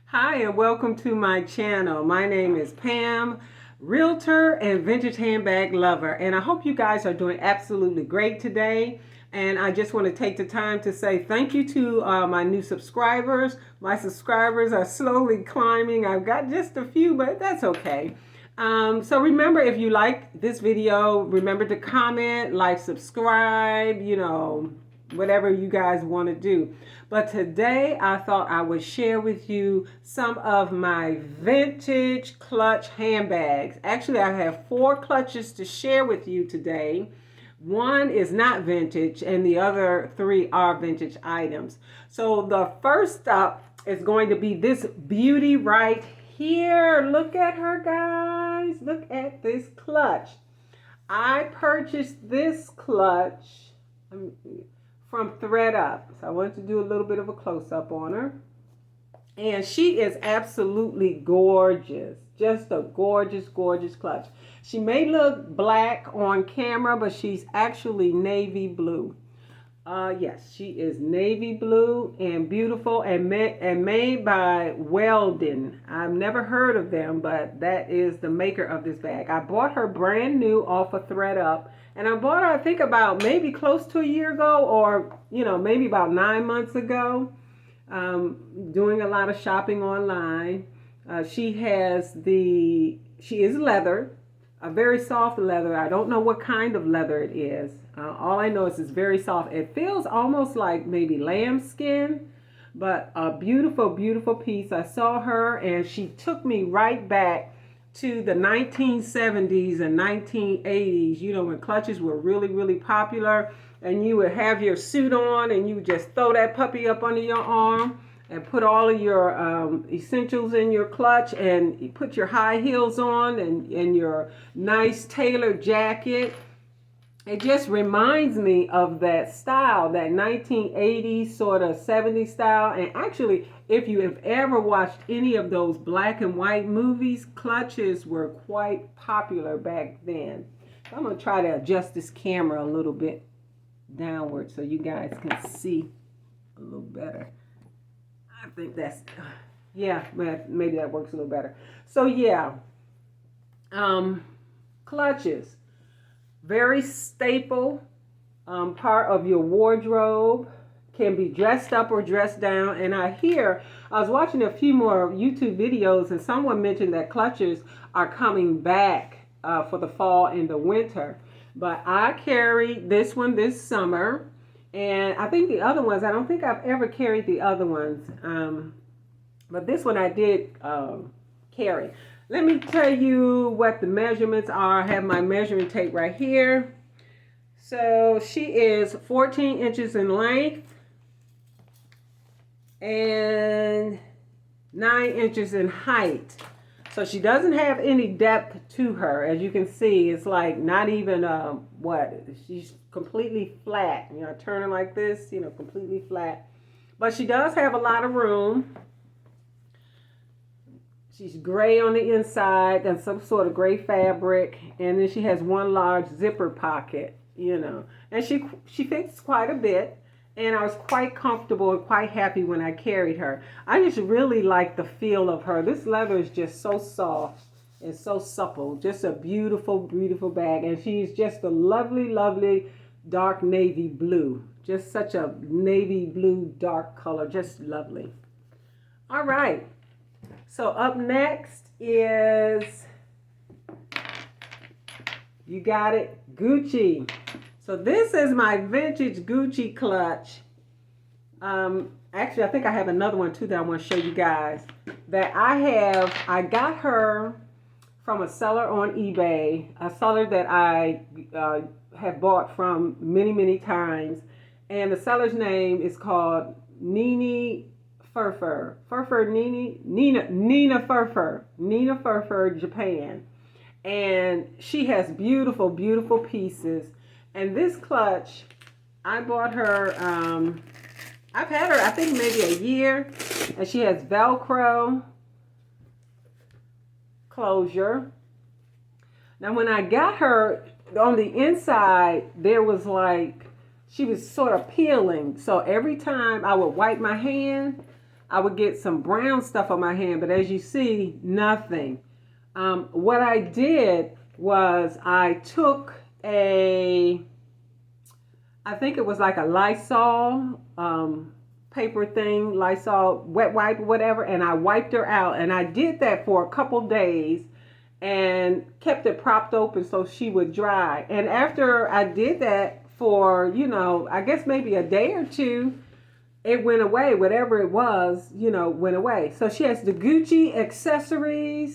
Hi and welcome to my channel. My name is Pam, realtor and vintage handbag lover, and I hope you guys are doing absolutely great today. And I just want to take the time to say thank you to my new subscribers. My subscribers are slowly climbing. I've got just a few, but that's okay. So remember, if you like this video, remember to comment, like, subscribe, whatever you guys want to do. But today I thought I would share with you some of my vintage clutch handbags. Actually, I have 4 clutches to share with you today. One is not vintage and the other 3 are vintage items. So the first up is going to be this beauty right here. Look at her, guys. Look at this clutch. I purchased this clutch from ThredUp. So I wanted to do a little bit of a close-up on her. And she is absolutely gorgeous. Just a gorgeous, gorgeous clutch. She may look black on camera, but she's actually navy blue. Yes, she is navy blue and beautiful and made by Weldon. I've never heard of them, but that is the maker of this bag. I bought her brand new off of ThredUp, and I bought her, I think, about maybe close to a year ago, or maybe about 9 months ago. Doing a lot of shopping online. She is leather. A very soft leather. I don't know what kind of leather it is. All I know is it's very soft. It feels almost like maybe lambskin, but a beautiful, beautiful piece. I saw her and she took me right back to the 1970s and 1980s, when clutches were really, really popular, and you would have your suit on and you would just throw that puppy up under your arm and put all of your essentials in your clutch, and you put your high heels on and your nice tailored jacket. It just reminds me of that style, that 1980s sort of 70s style. And actually, if you have ever watched any of those black and white movies, clutches were quite popular back then. So I'm going to try to adjust this camera a little bit downward so you guys can see a little better. I think that's, yeah, maybe that works a little better. So yeah, clutches, very staple part of your wardrobe, can be dressed up or dressed down. And I was watching a few more YouTube videos, and someone mentioned that clutches are coming back for the fall and the winter. But I carried this one this summer. And I think the other ones, I don't think I've ever carried the other ones. But this one I did carry. Let me tell you what the measurements are. I have my measuring tape right here. So she is 14 inches in length and 9 inches in height. So she doesn't have any depth to her. As you can see, it's like not even, she's completely flat. Turning like this, completely flat. But she does have a lot of room. She's gray on the inside and some sort of gray fabric. And then she has one large zipper pocket, And she fits quite a bit. And I was quite comfortable and quite happy when I carried her. I just really like the feel of her. This leather is just so soft and so supple. Just a beautiful, beautiful bag. And she's just a lovely, lovely dark navy blue. Just such a navy blue dark color. Just lovely. All right. So up next is, you got it, Gucci. So this is my vintage Gucci clutch. Actually, I think I have another one too that I want to show you guys. I got her from a seller on eBay, a seller that I have bought from many, many times. And the seller's name is called Nina Furfur, Japan. And she has beautiful, beautiful pieces. And this clutch, I bought her, I've had her, I think maybe a year. And she has Velcro closure. Now when I got her, on the inside, there was like, she was sort of peeling. So every time I would wipe my hand, I would get some brown stuff on my hand, but as you see, nothing. What I did was I took I think it was like a Lysol paper thing, Lysol wet wipe or whatever, and I wiped her out. And I did that for a couple days and kept it propped open so she would dry. And after I did that for, I guess maybe a day or two, it went away. Whatever it was, went away. So she has the Gucci accessory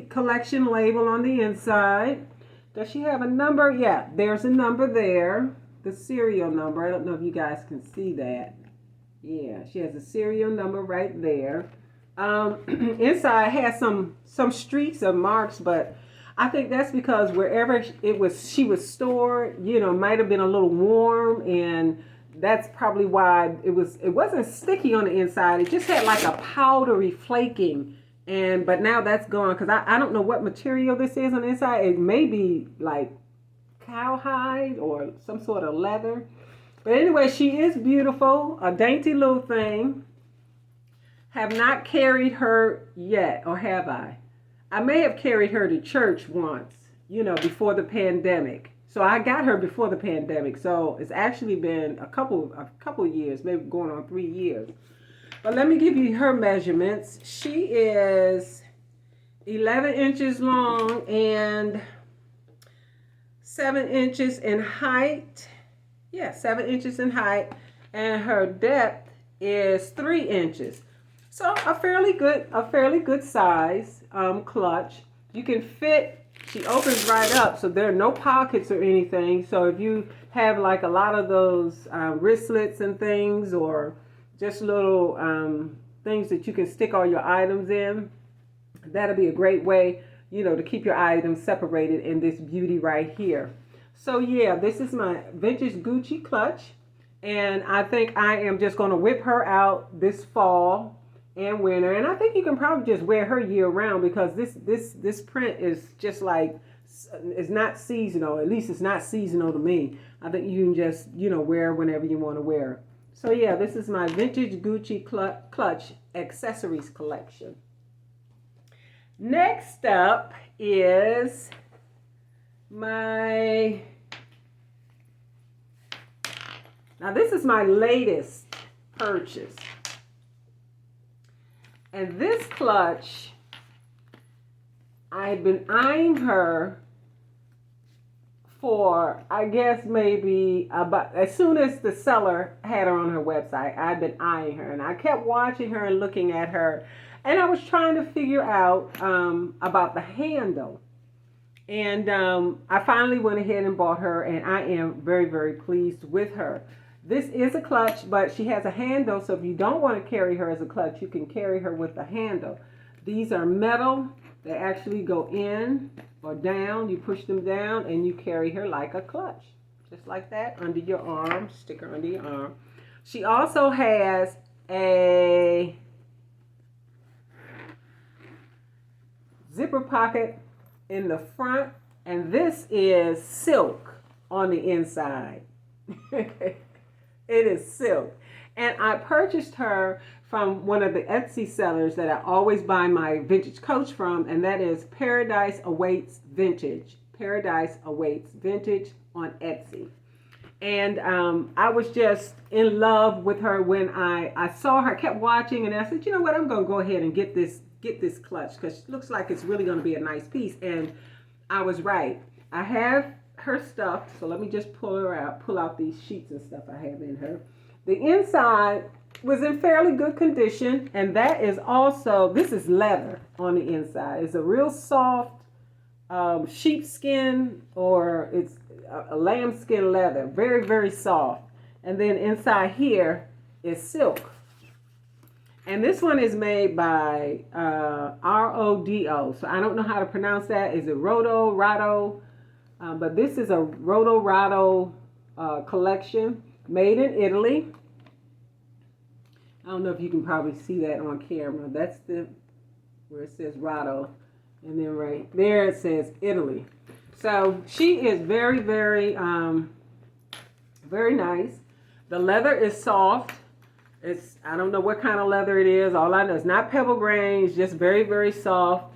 collection label on the inside. Does she have a number? Yeah, there's a number there. The serial number. I don't know if you guys can see that. Yeah, she has a serial number right there. Inside has some streaks of marks, but I think that's because wherever she was stored, might have been a little warm, and that's probably why it wasn't sticky on the inside. It just had like a powdery flaking. But now that's gone, because I don't know what material this is on the inside. It may be like cowhide or some sort of leather. But anyway, she is beautiful, a dainty little thing. Have not carried her yet, or have I? I may have carried her to church once, before the pandemic. So I got her before the pandemic. So it's actually been a couple years, maybe going on 3 years. But let me give you her measurements. She is 11 inches long and 7 inches in height. Yeah, 7 inches in height. And her depth is 3 inches. So a fairly good size clutch. You can fit, she opens right up, so there are no pockets or anything. So if you have like a lot of those wristlets and things, or just little things that you can stick all your items in, that'll be a great way, to keep your items separated in this beauty right here. So yeah, this is my vintage Gucci clutch, and I think I am just going to whip her out this fall and winter. And I think you can probably just wear her year round, because this print is just like, it's not seasonal. At least it's not seasonal to me. I think you can just, wear whenever you want to wear her. So yeah, this is my vintage Gucci clutch accessories collection. Next up is now this is my latest purchase. And this clutch, I've been eyeing her for, I guess maybe about, as soon as the seller had her on her website, I've been eyeing her. And I kept watching her and looking at her. And I was trying to figure out about the handle. And I finally went ahead and bought her, and I am very, very pleased with her. This is a clutch, but she has a handle, so if you don't want to carry her as a clutch, you can carry her with the handle. These are metal. They actually go in or down. You push them down, and you carry her like a clutch. Just like that, under your arm. Stick her under your arm. She also has a zipper pocket in the front, and this is silk on the inside. It is silk. And I purchased her from one of the Etsy sellers that I always buy my vintage coach from, and that is Paradise Awaits Vintage. Paradise Awaits Vintage on Etsy. And I was just in love with her when I saw her, kept watching, and I said, you know what, I'm going to go ahead and get this clutch, because it looks like it's really going to be a nice piece. And I was right. I have her stuffed, so let me just pull out these sheets and stuff I have in her. The inside was in fairly good condition, and that is also, this is leather on the inside. It's a real soft sheepskin, or it's a lambskin leather, very, very soft. And then inside here is silk. And this one is made by Rodo. So I don't know how to pronounce that. Is it Rotorado? But this is a Rotorado collection made in Italy. I don't know if you can probably see that on camera. That's where it says Rado. And then right there it says Italy. So she is very, very, very nice. The leather is soft. I don't know what kind of leather it is. All I know is not pebble grain. It's just very, very soft.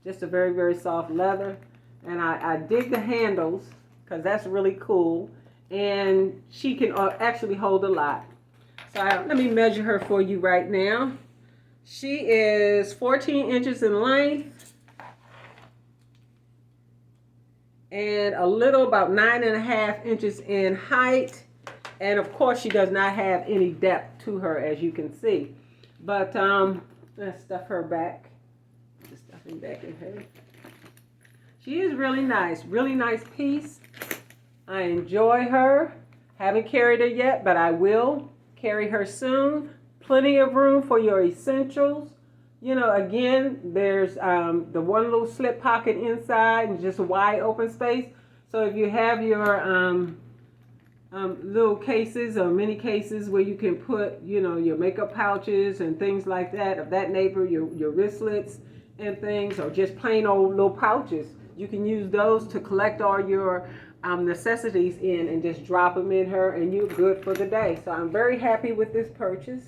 Just a very, very soft leather. And I dig the handles because that's really cool. And she can actually hold a lot. So let me measure her for you right now. She is 14 inches in length and a little about 9.5 inches in height. And of course, she does not have any depth to her, as you can see. But let's stuff her back. Just stuffing back in her. She is really nice piece. I enjoy her. Haven't carried her yet, but I will carry her soon. Plenty of room for your essentials. You know, again, there's the one little slip pocket inside and just a wide open space. So if you have your little cases or mini cases where you can put, you know, your makeup pouches and things like that, of that nature, your wristlets and things, or just plain old little pouches, you can use those to collect all your necessities in and just drop them in her, and you're good for the day. So I'm very happy with this purchase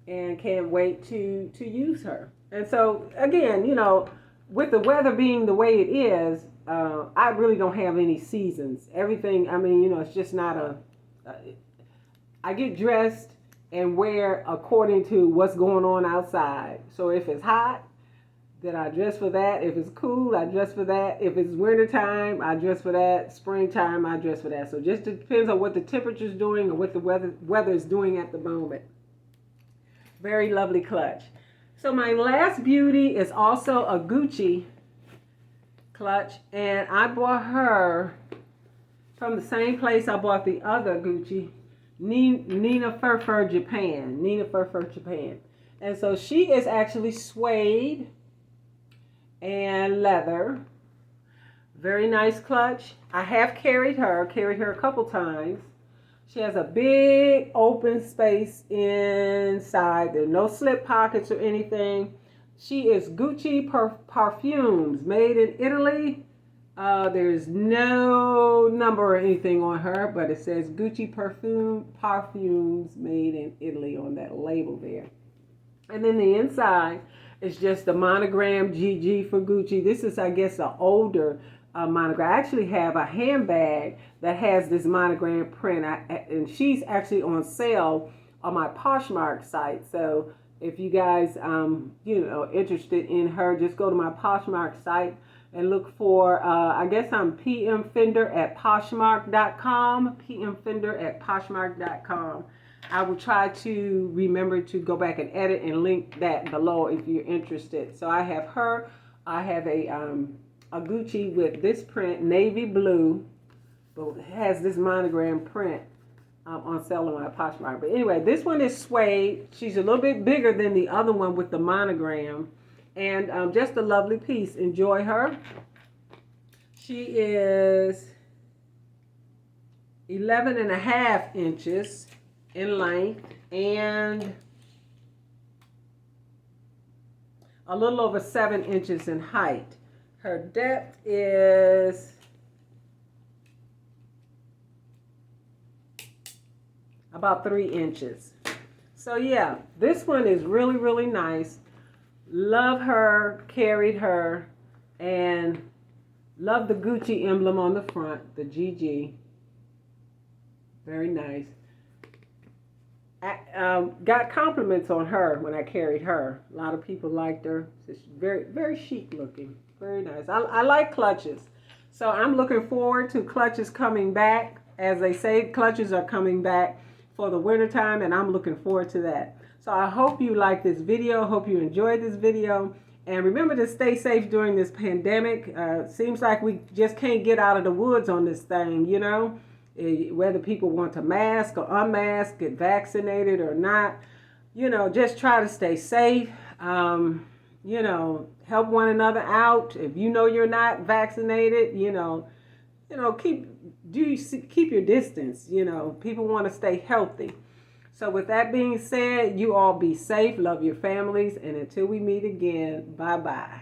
and can't wait to use her. And so again, you know, with the weather being the way it is, I really don't have any seasons. Everything, I mean, you know, it's just not I get dressed and wear according to what's going on outside. So if it's hot, then I dress for that. If it's cool, I dress for that. If it's wintertime, I dress for that. Springtime, I dress for that. So it just depends on what the temperature's doing or what the weather is doing at the moment. Very lovely clutch. So my last beauty is also a Gucci clutch, and I bought her from the same place I bought the other Gucci, Nina Furfur Japan. Nina Furfur Japan. And so she is actually suede and leather. Very nice clutch. I have carried her a couple times. She has a big open space inside. There are no slip pockets or anything. She is Gucci Parfums, made in Italy. There's no number or anything on her, but it says Gucci Parfums, made in Italy on that label there. And then the inside is just the monogram GG for Gucci. This is, I guess, an older monogram. I actually have a handbag that has this monogram print, and she's actually on sale on my Poshmark site. So if you guys, you know, interested in her, just go to my Poshmark site and look for, I guess I'm pmfender at Poshmark.com, pmfender at Poshmark.com. I will try to remember to go back and edit and link that below if you're interested. So I have her. I have a Gucci with this print, navy blue, but it has this monogram print on sale on my Poshmark. But anyway, this one is suede. She's a little bit bigger than the other one with the monogram. And just a lovely piece. Enjoy her. She is 11.5 inches in length and a little over 7 inches in height. Her depth is about 3 inches. So yeah, this one is really, really nice. Love her, carried her, and love the Gucci emblem on the front, the GG. Very nice. Got compliments on her when I carried her. A lot of people liked her. She's very, very chic looking. Very nice. I like clutches. So I'm looking forward to clutches coming back. As they say, clutches are coming back for the wintertime, and I'm looking forward to that. So I hope you like this video. Hope you enjoyed this video. And remember to stay safe during this pandemic. Seems like we just can't get out of the woods on this thing, you know. Whether people want to mask or unmask, get vaccinated or not, you know, just try to stay safe. You know, help one another out. If you know you're not vaccinated, you know, keep your distance. You know, people want to stay healthy. So with that being said, you all be safe, love your families, and until we meet again, bye-bye.